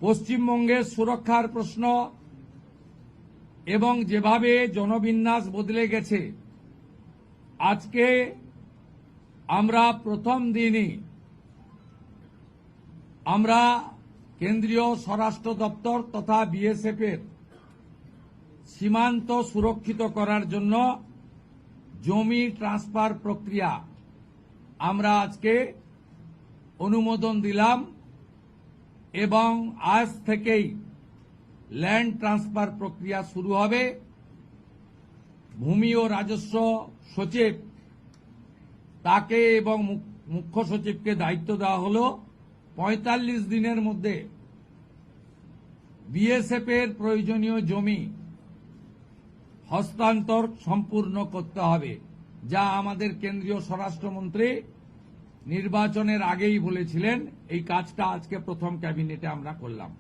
পশ্চিমবঙ্গের সুরক্ষার প্রশ্ন এবং যেভাবে জনবিন্যাস বদলে গেছে, আজকে আমরা প্রথম দিনই আমরা কেন্দ্রীয় স্বরাষ্ট্র দপ্তর তথা বিএসএফ এর সীমান্ত সুরক্ষিত করার জন্য জমি ট্রান্সফার প্রক্রিয়া আমরা আজকে অনুমোদন দিলাম এবং আজ থেকেই ল্যান্ড ট্রান্সফার প্রক্রিয়া শুরু হবে। ভূমি ও রাজস্ব সচিব তাকে এবং মুখ্য সচিবকে দায়িত্ব দেওয়া হলো ৪৫ দিনের মধ্যে বিএসএফ এর প্রয়োজনীয় জমি হস্তান্তর সম্পূর্ণ করতে হবে, যা আমাদের কেন্দ্রীয় স্বরাষ্ট্রমন্ত্রী নির্বাচনের আগেই বলেছিলেন। এই কাজটা আজকে প্রথম ক্যাবিনেটে আমরা করলাম।